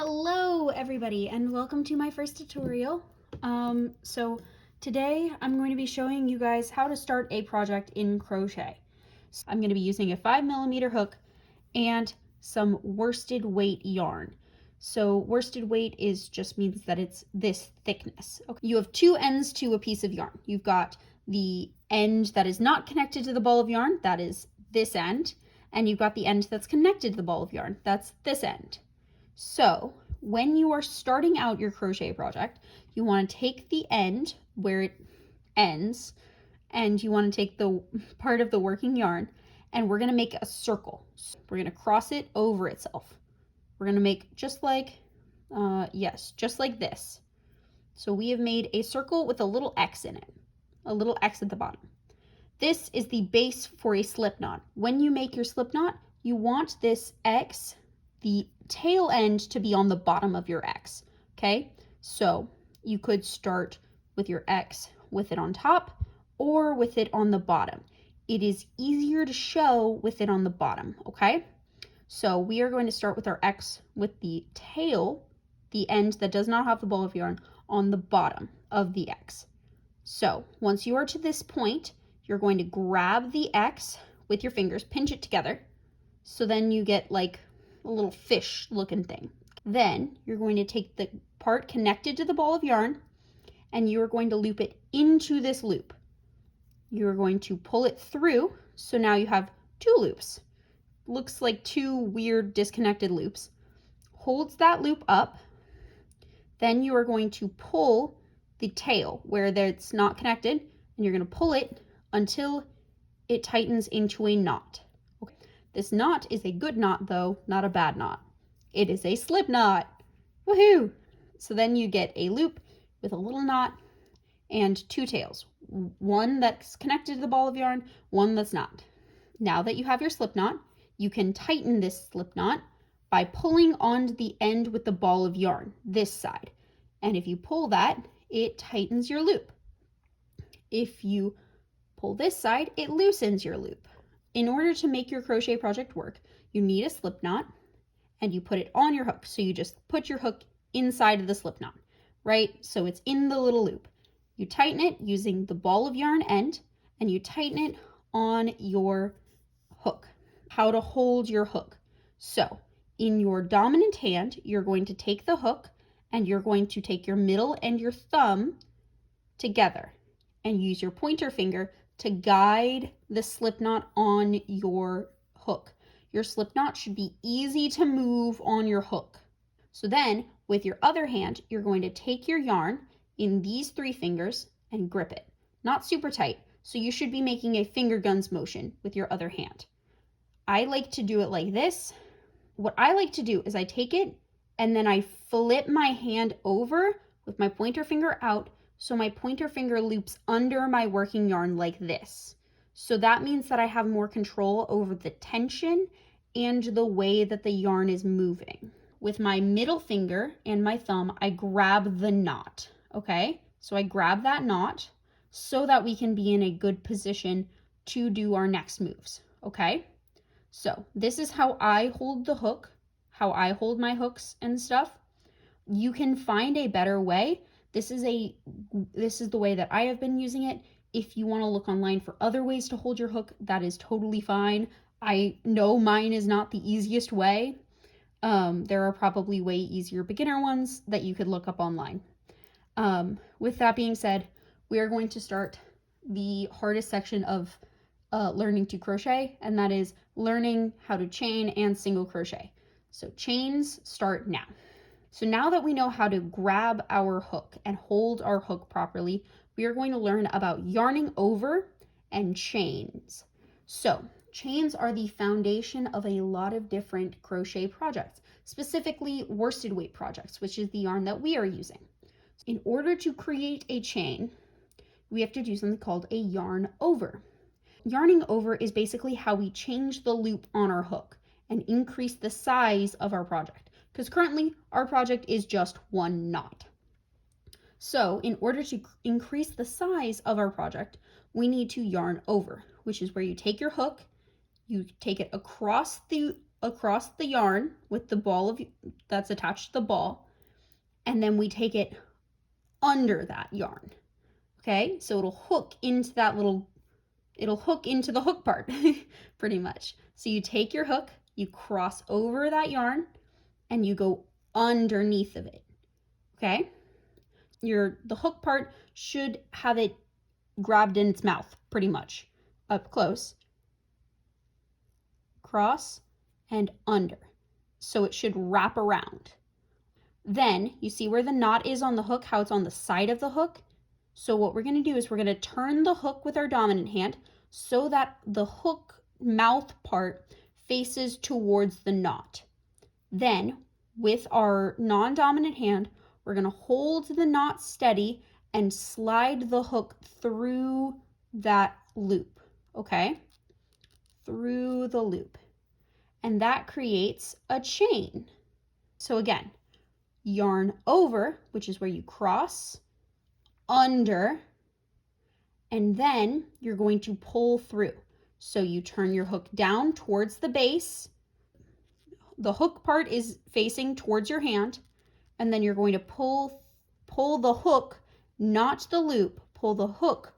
Hello everybody and welcome to my first tutorial. So today I'm going to be showing you guys how to start a project in crochet. So I'm going to be using a 5mm hook and some worsted weight yarn. So worsted weight just means that it's this thickness. Okay. You have two ends to a piece of yarn. You've got the end that is not connected to the ball of yarn, that is this end, and you've got the end that's connected to the ball of yarn, that's this end. So when you are starting out your crochet project, you want to take the end where it ends, and you want to take the part of the working yarn, and we're going to make a circle. So we're going to cross it over itself. We're going to make just like this. So we have made a circle with a little X in it, a little X at the bottom. This is the base for a slip knot. When you make your slip knot, you want this X, the tail end, to be on the bottom of your X, okay? So you could start with your X with it on top or with it on the bottom. It is easier to show with it on the bottom, okay? So we are going to start with our X with the tail, the end that does not have the ball of yarn, on the bottom of the X. So once you are to this point, you're going to grab the X with your fingers, pinch it together, so then you get like a little fish looking thing. Then you're going to take the part connected to the ball of yarn and you're going to loop it into this loop. You're going to pull it through, so now you have two loops. Looks like two weird disconnected loops. Holds that loop up. Then you are going to pull the tail where it's not connected, and you're going to pull it until it tightens into a knot. Okay. This knot is a good knot though, not a bad knot. It is a slip knot. Woohoo! So then you get a loop with a little knot and two tails. One that's connected to the ball of yarn, one that's not. Now that you have your slip knot, you can tighten this slip knot by pulling on the end with the ball of yarn, this side. And if you pull that, it tightens your loop. If you pull this side, it loosens your loop. In order to make your crochet project work, you need a slip knot and you put it on your hook. So you just put your hook inside of the slip knot, right? So it's in the little loop. You tighten it using the ball of yarn end and you tighten it on your hook. How to hold your hook. So in your dominant hand, you're going to take the hook and you're going to take your middle and your thumb together and use your pointer finger to guide the slip knot on your hook. Your slip knot should be easy to move on your hook. So then with your other hand, you're going to take your yarn in these three fingers and grip it. Not super tight, so you should be making a finger guns motion with your other hand. I like to do it like this. What I like to do is I take it and then I flip my hand over with my pointer finger out, so my pointer finger loops under my working yarn like this. So that means that I have more control over the tension and the way that the yarn is moving. With my middle finger and my thumb, I grab the knot, okay? So I grab that knot so that we can be in a good position to do our next moves, okay? So this is how I hold the hook, how I hold my hooks and stuff. You can find a better way. This is the way that I have been using it. If you want to look online for other ways to hold your hook, that is totally fine. I know mine is not the easiest way. There are probably way easier beginner ones that you could look up online. With that being said, we are going to start the hardest section of learning to crochet, and that is learning how to chain and single crochet. So chains start now. So now that we know how to grab our hook and hold our hook properly, we are going to learn about yarning over and chains. So chains are the foundation of a lot of different crochet projects, specifically worsted weight projects, which is the yarn that we are using. In order to create a chain, we have to do something called a yarn over. Yarning over is basically how we change the loop on our hook and increase the size of our project, because currently our project is just one knot. So in order to increase the size of our project, we need to yarn over, which is where you take your hook, you take it across the across the yarn with the ball of that's attached to the ball, and then we take it under that yarn. Okay, so it'll hook into that little, it'll hook into the hook part pretty much. So you take your hook, you cross over that yarn, and you go underneath of it. Okay, the hook part should have it grabbed in its mouth pretty much up close. Cross and under, so it should wrap around. Then you see where the knot is on the hook, how it's on the side of the hook. So what we're going to do is we're going to turn the hook with our dominant hand so that the hook mouth part faces towards the knot. Then with our non-dominant hand, we're going to hold the knot steady and slide the hook through that loop, okay? Through the loop. And that creates a chain. So again, yarn over, which is where you cross, under, and then you're going to pull through. So you turn your hook down towards the base. The hook part is facing towards your hand, and then you're going to pull the hook, not the loop, pull the hook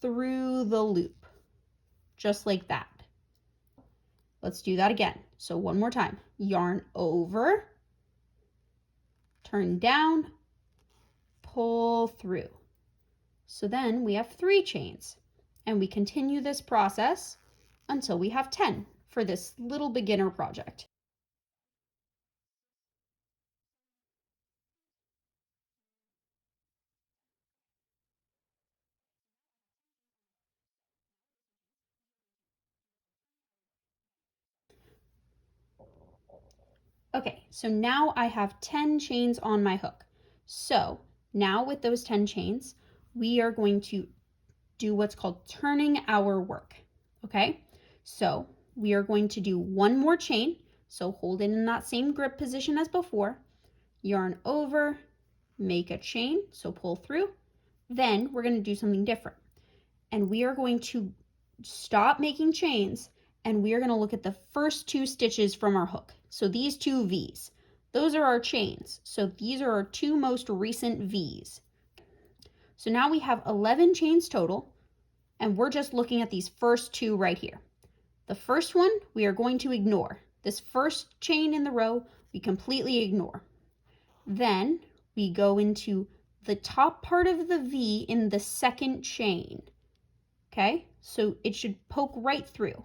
through the loop, just like that. Let's do that again. So one more time. Yarn over, turn down, pull through. So then we have 3 chains, and we continue this process until we have 10 for this little beginner project. Okay, so now I have 10 chains on my hook. So now with those 10 chains, we are going to do what's called turning our work. Okay, so we are going to do one more chain. So hold it in that same grip position as before, yarn over, make a chain, so pull through. Then we're going to do something different. And we are going to stop making chains, and we are going to look at the first 2 stitches from our hook. So these 2 V's, those are our chains. So these are our 2 most recent V's. So now we have 11 chains total, and we're just looking at these first 2 right here. The first one we are going to ignore. This first chain in the row we completely ignore. Then we go into the top part of the V in the second chain. Okay, so it should poke right through,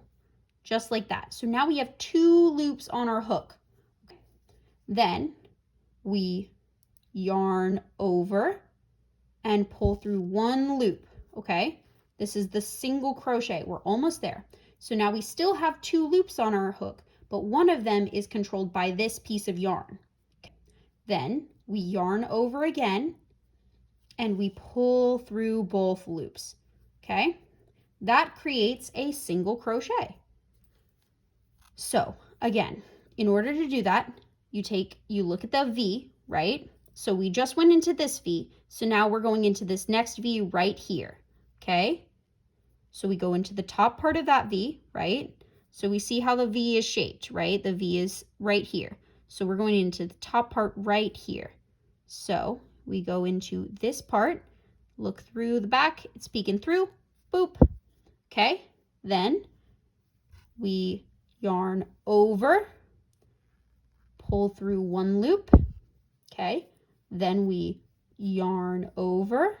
just like that. So now we have 2 loops on our hook. Then we yarn over and pull through 1 loop, okay? This is the single crochet. We're almost there. So now we still have 2 loops on our hook, but one of them is controlled by this piece of yarn. Then we yarn over again and we pull through both loops, okay? That creates a single crochet. So again, in order to do that, you look at the V, right? So we just went into this V, so now we're going into this next V right here, okay? So we go into the top part of that V, right? So we see how the V is shaped, right? The V is right here. So we're going into the top part right here. So we go into this part, look through the back, it's peeking through, boop, okay? Then we yarn over, pull through 1 loop, okay? Then we yarn over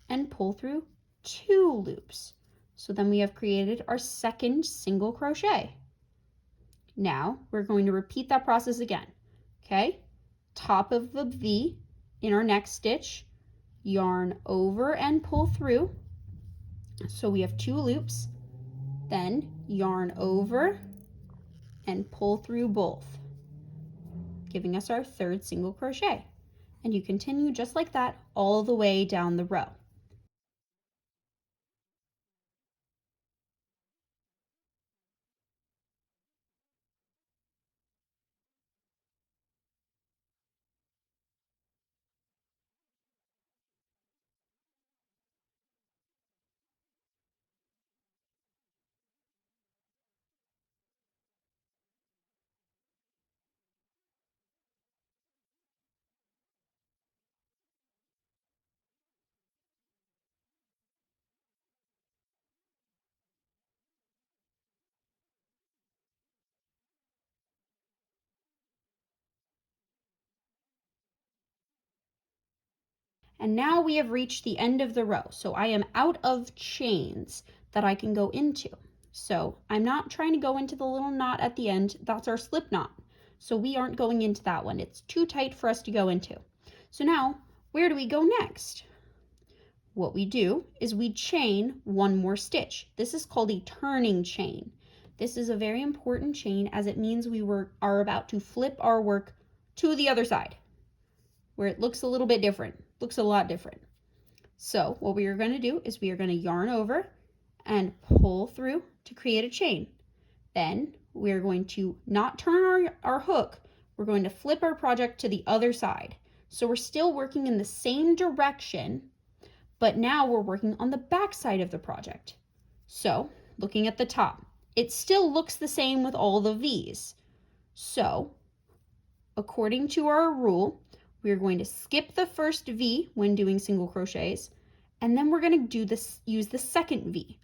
and pull through 2 loops. So then we have created our second single crochet. Now we're going to repeat that process again, okay? Top of the V in our next stitch, yarn over and pull through. So we have 2 loops, then yarn over and pull through both, giving us our 3rd single crochet. And you continue just like that all the way down the row. And now we have reached the end of the row. So I am out of chains that I can go into. So I'm not trying to go into the little knot at the end. That's our slip knot. So we aren't going into that one. It's too tight for us to go into. So now, where do we go next? What we do is we chain one more stitch. This is called a turning chain. This is a very important chain as it means we are about to flip our work to the other side, where it looks a little bit different, looks a lot different. So what we are going to do is we are going to yarn over and pull through to create a chain. Then we are going to not turn our hook, we're going to flip our project to the other side. So we're still working in the same direction, but now we're working on the back side of the project. So looking at the top, it still looks the same with all the V's. So according to our rule, we're going to skip the first V when doing single crochets, and then we're going to use the second V.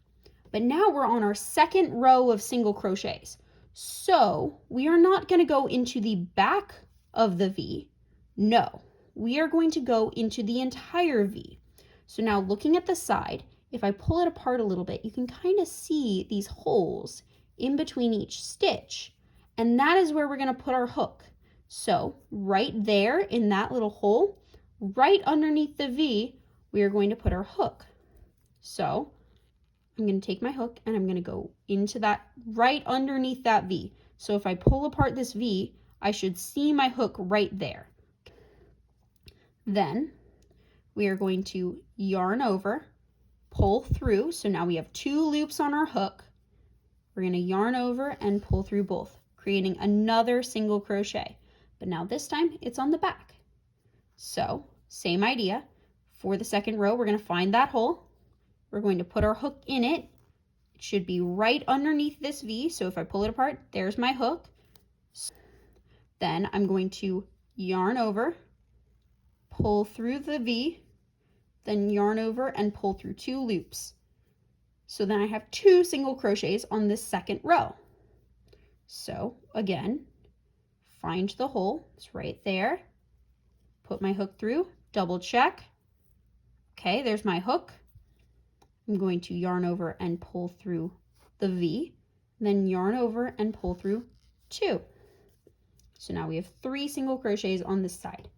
But now we're on our second row of single crochets. So we are not going to go into the back of the V. No, we are going to go into the entire V. So now looking at the side, if I pull it apart a little bit, you can kind of see these holes in between each stitch. And that is where we're going to put our hook. So right there in that little hole, right underneath the V, we are going to put our hook. So I'm going to take my hook and I'm going to go into that right underneath that V. So if I pull apart this V, I should see my hook right there. Then we are going to yarn over, pull through. So now we have 2 loops on our hook. We're going to yarn over and pull through both, creating another single crochet. But now this time it's on the back. So same idea. For the second row, we're going to find that hole. We're going to put our hook in it. It should be right underneath this V. So if I pull it apart, there's my hook. Then I'm going to yarn over, pull through the V, then yarn over and pull through 2 loops. So then I have 2 single crochets on this second row. So again, find the hole, it's right there. Put my hook through, double check. Okay, there's my hook. I'm going to yarn over and pull through the V, then yarn over and pull through 2. So now we have 3 single crochets on this side.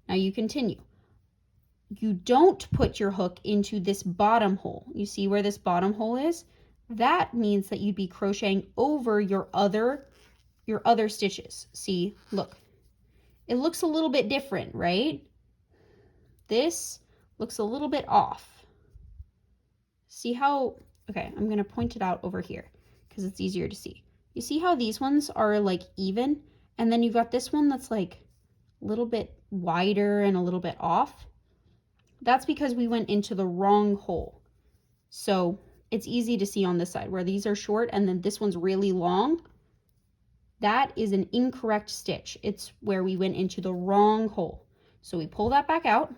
Now you continue. You don't put your hook into this bottom hole. You see where this bottom hole is? That means that you'd be crocheting over your other stitches. See, look. It looks a little bit different, right? This looks a little bit off. See how, okay, I'm going to point it out over here because it's easier to see. You see how these ones are like even? And then you've got this one that's like a little bit wider and a little bit off. That's because we went into the wrong hole. So it's easy to see on this side where these are short and then this one's really long. That is an incorrect stitch. It's where we went into the wrong hole. So we pull that back out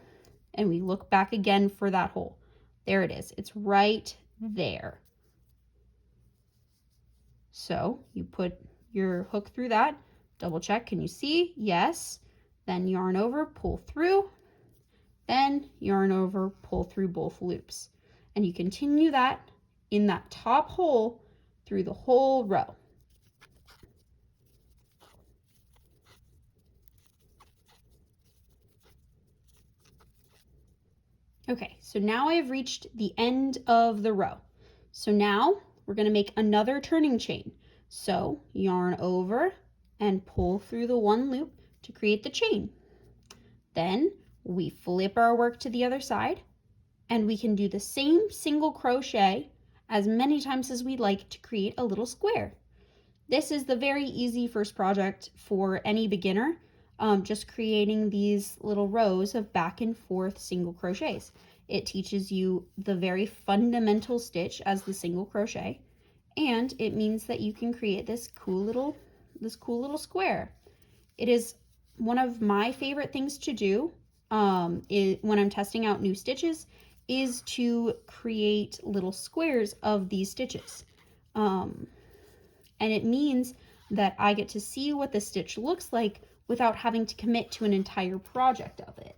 and we look back again for that hole. There it is. It's right there. So you put your hook through that, double check. Can you see? Yes. Then yarn over, pull through, then yarn over, pull through both loops. And you continue that in that top hole through the whole row. Okay, so now I have reached the end of the row. So now we're going to make another turning chain. So yarn over and pull through the 1 loop to create the chain. Then we flip our work to the other side and we can do the same single crochet as many times as we'd like to create a little square. This is the very easy first project for any beginner. Just creating these little rows of back and forth single crochets. It teaches you the very fundamental stitch as the single crochet, and it means that you can create this cool little square. It is one of my favorite things to do when I'm testing out new stitches is to create little squares of these stitches. And it means that I get to see what the stitch looks like without having to commit to an entire project of it.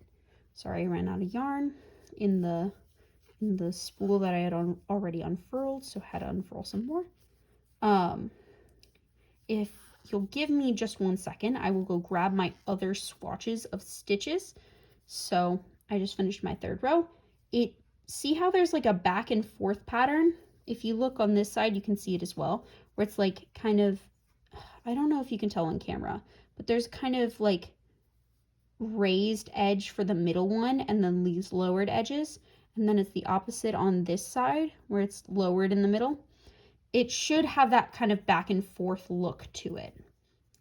Sorry, I ran out of yarn in the spool that I had already unfurled, so I had to unfurl some more. If you'll give me just 1 second, I will go grab my other swatches of stitches. So I just finished my 3rd row. See how there's like a back and forth pattern? If you look on this side, you can see it as well, where it's like kind of, I don't know if you can tell on camera, but there's kind of like raised edge for the middle one and then these lowered edges. And then it's the opposite on this side where it's lowered in the middle. It should have that kind of back and forth look to it.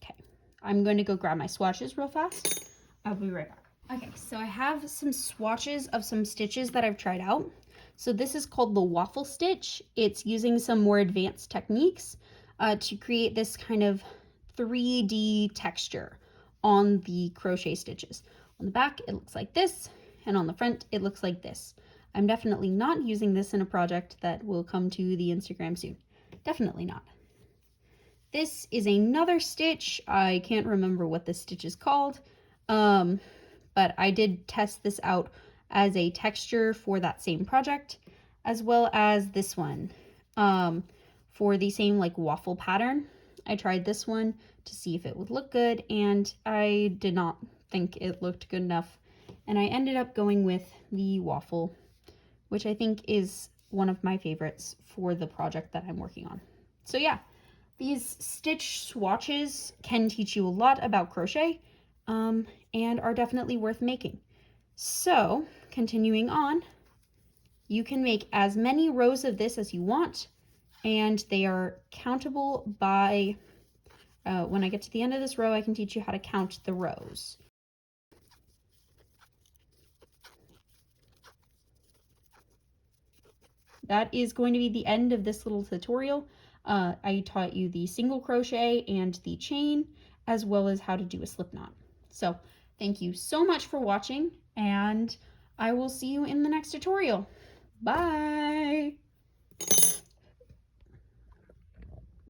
Okay, I'm going to go grab my swatches real fast. I'll be right back. Okay, so I have some swatches of some stitches that I've tried out. So this is called the waffle stitch. It's using some more advanced techniques to create this kind of 3D texture on the crochet stitches. On the back, it looks like this, and on the front, it looks like this. I'm definitely not using this in a project that will come to the Instagram soon. Definitely not. This is another stitch. I can't remember what this stitch is called, but I did test this out as a texture for that same project, as well as this one for the same like waffle pattern. I tried this one to see if it would look good, and I did not think it looked good enough, and I ended up going with the waffle, which I think is one of my favorites for the project that I'm working on. So yeah, these stitch swatches can teach you a lot about crochet and are definitely worth making. So continuing on, you can make as many rows of this as you want, and they are countable by, when I get to the end of this row, I can teach you how to count the rows. That is going to be the end of this little tutorial. I taught you the single crochet and the chain, as well as how to do a slip knot. So thank you so much for watching, and I will see you in the next tutorial. Bye!